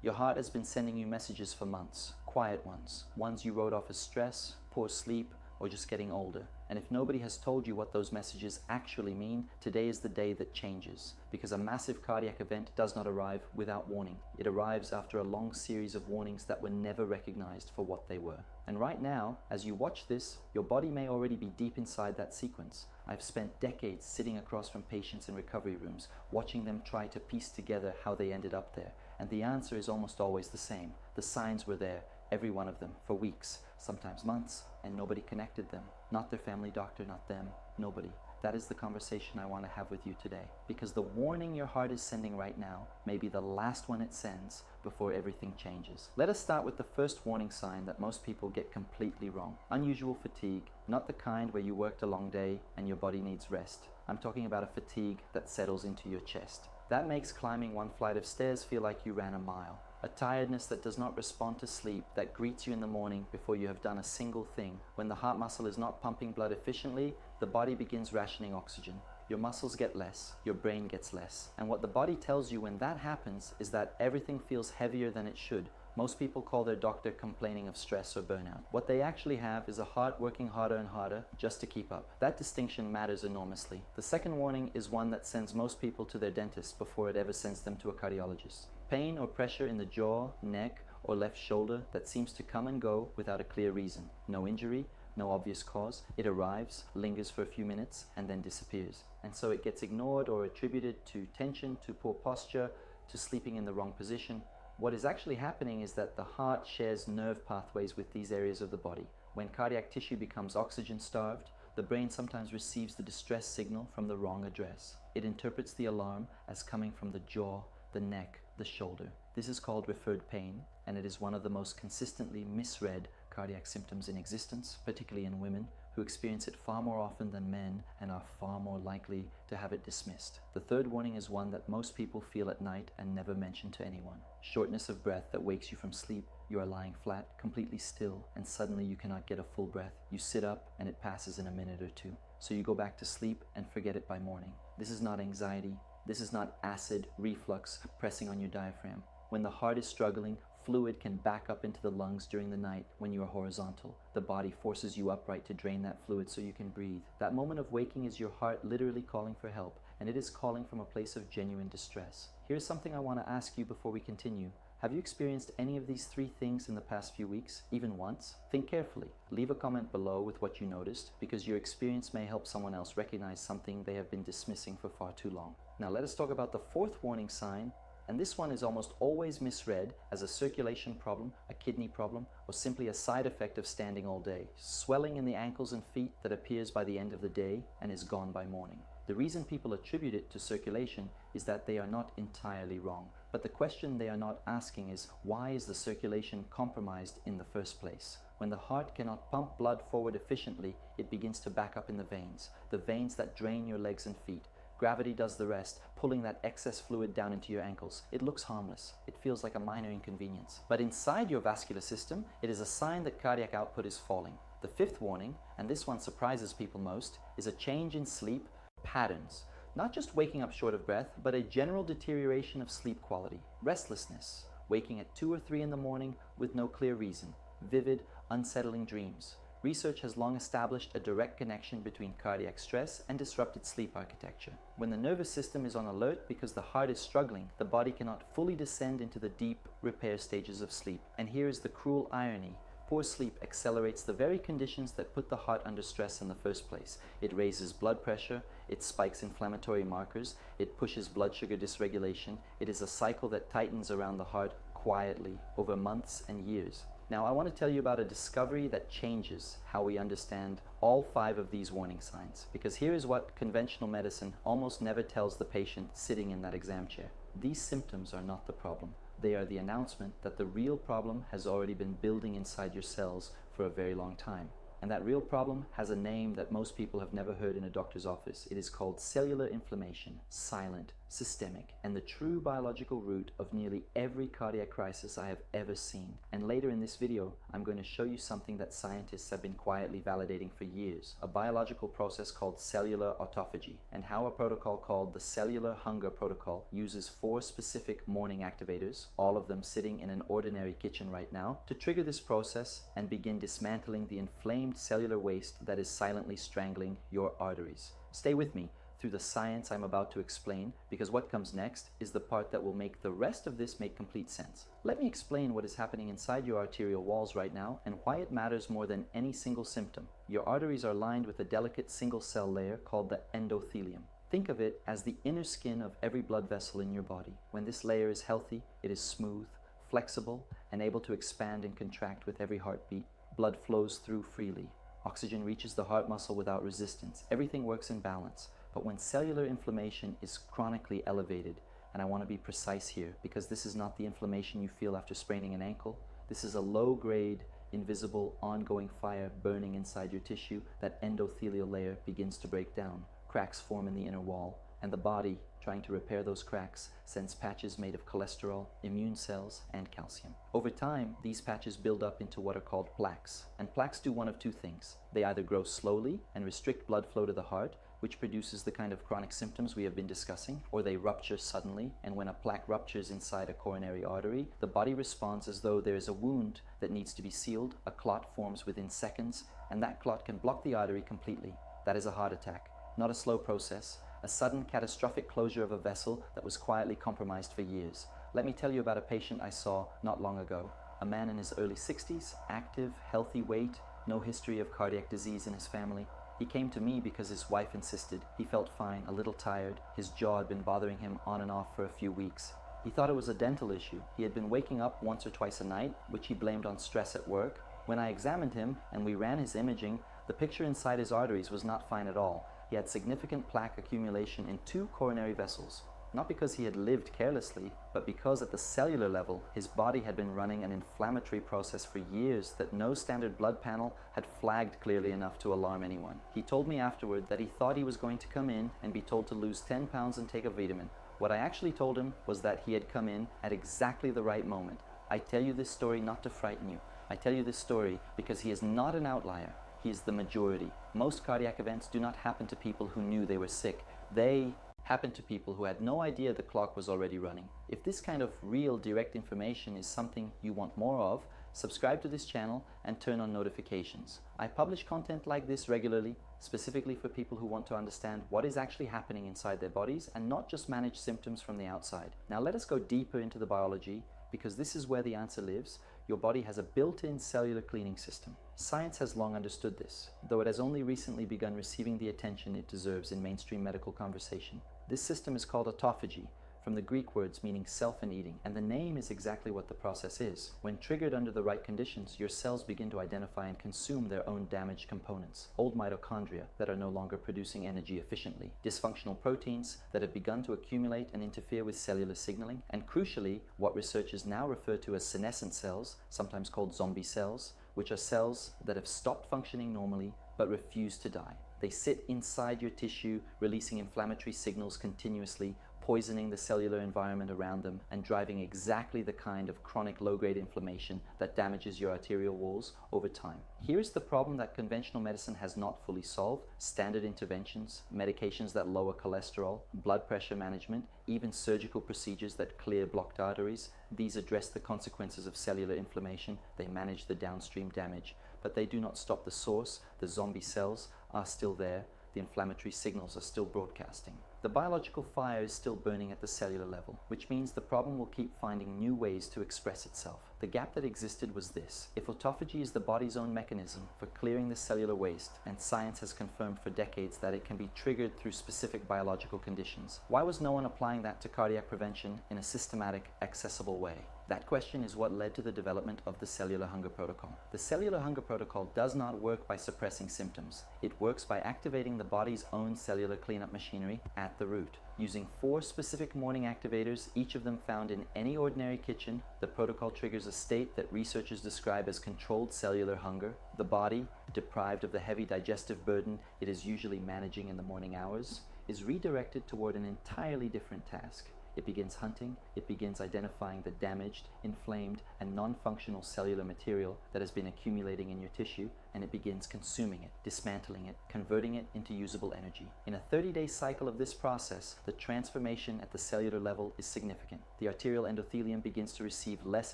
Your heart has been sending you messages for months, quiet ones you wrote off as stress, poor sleep, or just getting older. And if nobody has told you what those messages actually mean, today is the day that changes. Because a massive cardiac event does not arrive without warning. It arrives after a long series of warnings that were never recognized for what they were. And right now, as you watch this, your body may already be deep inside that sequence. I've spent decades sitting across from patients in recovery rooms, watching them try to piece together how they ended up there. And the answer is almost always the same. The signs were there, every one of them, for weeks, sometimes months, and nobody connected them. Not their family doctor, not them, nobody. That is the conversation I want to have with you today. Because the warning your heart is sending right now may be the last one it sends before everything changes. Let us start with the first warning sign that most people get completely wrong. Unusual fatigue, not the kind where you worked a long day and your body needs rest. I'm talking about a fatigue that settles into your chest. That makes climbing one flight of stairs feel like you ran a mile. A tiredness that does not respond to sleep, that greets you in the morning before you have done a single thing. When the heart muscle is not pumping blood efficiently, the body begins rationing oxygen. Your muscles get less, your brain gets less. And what the body tells you when that happens is that everything feels heavier than it should. Most people call their doctor complaining of stress or burnout. What they actually have is a heart working harder and harder just to keep up. That distinction matters enormously. The second warning is one that sends most people to their dentist before it ever sends them to a cardiologist. Pain or pressure in the jaw, neck, or left shoulder that seems to come and go without a clear reason. No injury, no obvious cause. It arrives, lingers for a few minutes, and then disappears. And so it gets ignored or attributed to tension, to poor posture, to sleeping in the wrong position. What is actually happening is that the heart shares nerve pathways with these areas of the body. When cardiac tissue becomes oxygen starved, the brain sometimes receives the distress signal from the wrong address. It interprets the alarm as coming from the jaw, the neck, the shoulder. This is called referred pain, and it is one of the most consistently misread cardiac symptoms in existence, particularly in women who experience it far more often than men and are far more likely to have it dismissed. The third warning is one that most people feel at night and never mention to anyone. Shortness of breath that wakes you from sleep. You are lying flat, completely still, and suddenly you cannot get a full breath. You sit up and it passes in a minute or two. So you go back to sleep and forget it by morning. This is not anxiety. This is not acid reflux pressing on your diaphragm. When the heart is struggling, fluid can back up into the lungs during the night when you are horizontal. The body forces you upright to drain that fluid so you can breathe. That moment of waking is your heart literally calling for help, and it is calling from a place of genuine distress. Here's something I want to ask you before we continue. Have you experienced any of these three things in the past few weeks, even once? Think carefully. Leave a comment below with what you noticed, because your experience may help someone else recognize something they have been dismissing for far too long. Now let us talk about the fourth warning sign, and this one is almost always misread as a circulation problem, a kidney problem, or simply a side effect of standing all day. Swelling in the ankles and feet that appears by the end of the day and is gone by morning. The reason people attribute it to circulation is that they are not entirely wrong. But the question they are not asking is, why is the circulation compromised in the first place? When the heart cannot pump blood forward efficiently, it begins to back up in the veins that drain your legs and feet. Gravity does the rest, pulling that excess fluid down into your ankles. It looks harmless. It feels like a minor inconvenience. But inside your vascular system, it is a sign that cardiac output is falling. The fifth warning, and this one surprises people most, is a change in sleep patterns. Not just waking up short of breath, but a general deterioration of sleep quality. Restlessness, waking at 2 or 3 in the morning with no clear reason. Vivid, unsettling dreams. Research has long established a direct connection between cardiac stress and disrupted sleep architecture. When the nervous system is on alert because the heart is struggling, the body cannot fully descend into the deep repair stages of sleep. And here is the cruel irony. Poor sleep accelerates the very conditions that put the heart under stress in the first place. It raises blood pressure, it spikes inflammatory markers, it pushes blood sugar dysregulation. It is a cycle that tightens around the heart quietly over months and years. Now, I want to tell you about a discovery that changes how we understand all 5 of these warning signs, because here is what conventional medicine almost never tells the patient sitting in that exam chair. These symptoms are not the problem. They are the announcement that the real problem has already been building inside your cells for a very long time. And that real problem has a name that most people have never heard in a doctor's office. It is called cellular inflammation, silent systemic, and the true biological root of nearly every cardiac crisis I have ever seen. And later in this video, I'm going to show you something that scientists have been quietly validating for years, a biological process called cellular autophagy, and how a protocol called the Cellular Hunger Protocol uses 4 specific morning activators, all of them sitting in an ordinary kitchen right now, to trigger this process and begin dismantling the inflamed cellular waste that is silently strangling your arteries. Stay with me through the science I'm about to explain, because what comes next is the part that will make the rest of this make complete sense. Let me explain what is happening inside your arterial walls right now and why it matters more than any single symptom. Your arteries are lined with a delicate single-cell layer called the endothelium. Think of it as the inner skin of every blood vessel in your body. When this layer is healthy, it is smooth, flexible, and able to expand and contract with every heartbeat. Blood flows through freely. Oxygen reaches the heart muscle without resistance. Everything works in balance. But when cellular inflammation is chronically elevated, and I want to be precise here because this is not the inflammation you feel after spraining an ankle, this is a low-grade, invisible, ongoing fire burning inside your tissue, that endothelial layer begins to break down. Cracks form in the inner wall, and the body, trying to repair those cracks, sends patches made of cholesterol, immune cells, and calcium. Over time, these patches build up into what are called plaques, and plaques do one of 2 things. They either grow slowly and restrict blood flow to the heart, which produces the kind of chronic symptoms we have been discussing, or they rupture suddenly, and when a plaque ruptures inside a coronary artery, the body responds as though there is a wound that needs to be sealed, a clot forms within seconds, and that clot can block the artery completely. That is a heart attack, not a slow process, a sudden catastrophic closure of a vessel that was quietly compromised for years. Let me tell you about a patient I saw not long ago. A man in his early 60s, active, healthy weight, no history of cardiac disease in his family. He came to me because his wife insisted. He felt fine, a little tired. His jaw had been bothering him on and off for a few weeks. He thought it was a dental issue. He had been waking up once or twice a night, which he blamed on stress at work. When I examined him and we ran his imaging, the picture inside his arteries was not fine at all. He had significant plaque accumulation in 2 coronary vessels. Not because he had lived carelessly, but because at the cellular level, his body had been running an inflammatory process for years that no standard blood panel had flagged clearly enough to alarm anyone. He told me afterward that he thought he was going to come in and be told to lose 10 pounds and take a vitamin. What I actually told him was that he had come in at exactly the right moment. I tell you this story not to frighten you. I tell you this story because he is not an outlier. He is the majority. Most cardiac events do not happen to people who knew they were sick. They happen to people who had no idea the clock was already running. If this kind of real direct information is something you want more of, subscribe to this channel and turn on notifications. I publish content like this regularly, specifically for people who want to understand what is actually happening inside their bodies and not just manage symptoms from the outside. Now let us go deeper into the biology, because this is where the answer lives. Your body has a built-in cellular cleaning system. Science has long understood this, though it has only recently begun receiving the attention it deserves in mainstream medical conversation. This system is called autophagy, from the Greek words meaning self and eating, and the name is exactly what the process is. When triggered under the right conditions, your cells begin to identify and consume their own damaged components, old mitochondria that are no longer producing energy efficiently, dysfunctional proteins that have begun to accumulate and interfere with cellular signaling, and crucially, what researchers now refer to as senescent cells, sometimes called zombie cells, which are cells that have stopped functioning normally but refuse to die. They sit inside your tissue, releasing inflammatory signals continuously, poisoning the cellular environment around them, and driving exactly the kind of chronic low-grade inflammation that damages your arterial walls over time. Here's the problem that conventional medicine has not fully solved: standard interventions, medications that lower cholesterol, blood pressure management, even surgical procedures that clear blocked arteries. These address the consequences of cellular inflammation, they manage the downstream damage, but they do not stop the source. The zombie cells are still there, the inflammatory signals are still broadcasting. The biological fire is still burning at the cellular level, which means the problem will keep finding new ways to express itself. The gap that existed was this: if autophagy is the body's own mechanism for clearing the cellular waste, and science has confirmed for decades that it can be triggered through specific biological conditions, why was no one applying that to cardiac prevention in a systematic, accessible way? That question is what led to the development of the Cellular Hunger Protocol. The Cellular Hunger Protocol does not work by suppressing symptoms. It works by activating the body's own cellular cleanup machinery at the root. Using 4 specific morning activators, each of them found in any ordinary kitchen, the protocol triggers a state that researchers describe as controlled cellular hunger. The body, deprived of the heavy digestive burden it is usually managing in the morning hours, is redirected toward an entirely different task. It begins hunting, it begins identifying the damaged, inflamed, and non-functional cellular material that has been accumulating in your tissue, and it begins consuming it, dismantling it, converting it into usable energy. In a 30-day cycle of this process, the transformation at the cellular level is significant. The arterial endothelium begins to receive less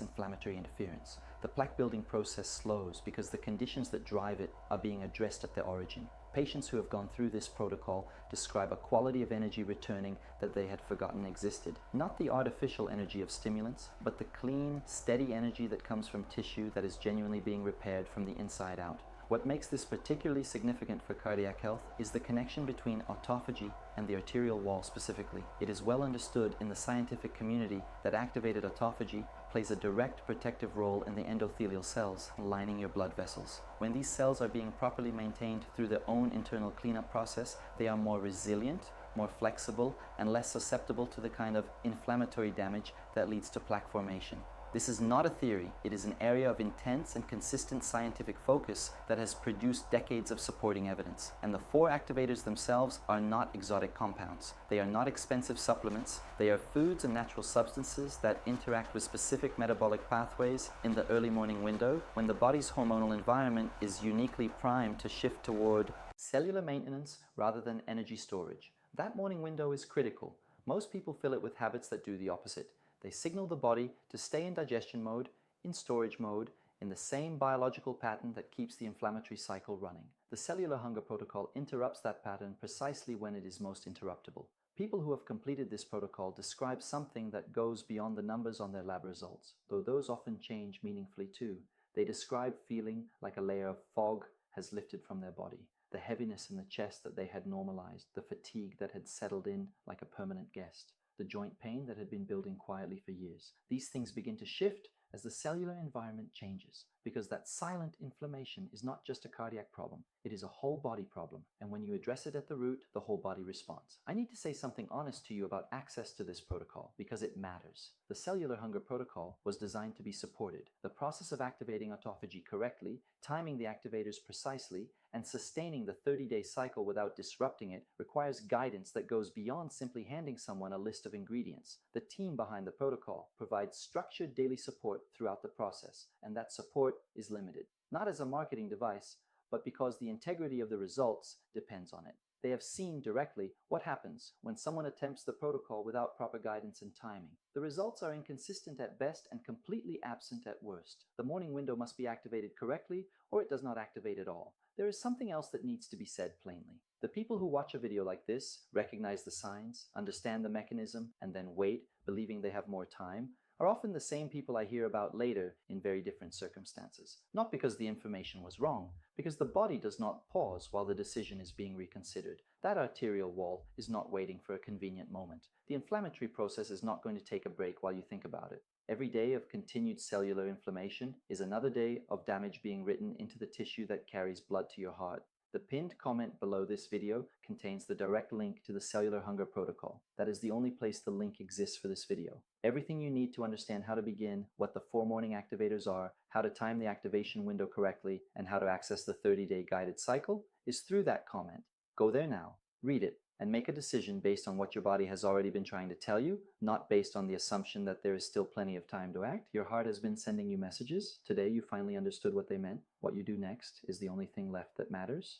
inflammatory interference. The plaque building process slows because the conditions that drive it are being addressed at their origin. Patients who have gone through this protocol describe a quality of energy returning that they had forgotten existed. Not the artificial energy of stimulants, but the clean, steady energy that comes from tissue that is genuinely being repaired from the inside out. What makes this particularly significant for cardiac health is the connection between autophagy and the arterial wall specifically. It is well understood in the scientific community that activated autophagy plays a direct protective role in the endothelial cells lining your blood vessels. When these cells are being properly maintained through their own internal cleanup process, they are more resilient, more flexible, and less susceptible to the kind of inflammatory damage that leads to plaque formation. This is not a theory, it is an area of intense and consistent scientific focus that has produced decades of supporting evidence. And the 4 activators themselves are not exotic compounds. They are not expensive supplements. They are foods and natural substances that interact with specific metabolic pathways in the early morning window when the body's hormonal environment is uniquely primed to shift toward cellular maintenance rather than energy storage. That morning window is critical. Most people fill it with habits that do the opposite. They signal the body to stay in digestion mode, in storage mode, in the same biological pattern that keeps the inflammatory cycle running. The cellular hunger protocol interrupts that pattern precisely when it is most interruptible. People who have completed this protocol describe something that goes beyond the numbers on their lab results, though those often change meaningfully too. They describe feeling like a layer of fog has lifted from their body, the heaviness in the chest that they had normalized, the fatigue that had settled in like a permanent guest, the joint pain that had been building quietly for years. These things begin to shift as the cellular environment changes, because that silent inflammation is not just a cardiac problem, it is a whole body problem, and when you address it at the root, the whole body responds. I need to say something honest to you about access to this protocol, because it matters. The cellular hunger protocol was designed to be supported. The process of activating autophagy correctly, timing the activators precisely, and sustaining the 30-day cycle without disrupting it requires guidance that goes beyond simply handing someone a list of ingredients. The team behind the protocol provides structured daily support throughout the process, and that support is limited. Not as a marketing device, but because the integrity of the results depends on it. They have seen directly what happens when someone attempts the protocol without proper guidance and timing. The results are inconsistent at best and completely absent at worst. The morning window must be activated correctly, or it does not activate at all. There is something else that needs to be said plainly. The people who watch a video like this, recognize the signs, understand the mechanism, and then wait, believing they have more time, are often the same people I hear about later in very different circumstances. Not because the information was wrong, because the body does not pause while the decision is being reconsidered. That arterial wall is not waiting for a convenient moment. The inflammatory process is not going to take a break while you think about it. Every day of continued cellular inflammation is another day of damage being written into the tissue that carries blood to your heart. The pinned comment below this video contains the direct link to the cellular hunger protocol. That is the only place the link exists for this video. Everything you need to understand how to begin, what the 4 morning activators are, how to time the activation window correctly, and how to access the 30-day guided cycle is through that comment. Go there now, read it, and make a decision based on what your body has already been trying to tell you, not based on the assumption that there is still plenty of time to act. Your heart has been sending you messages. Today you finally understood what they meant. What you do next is the only thing left that matters.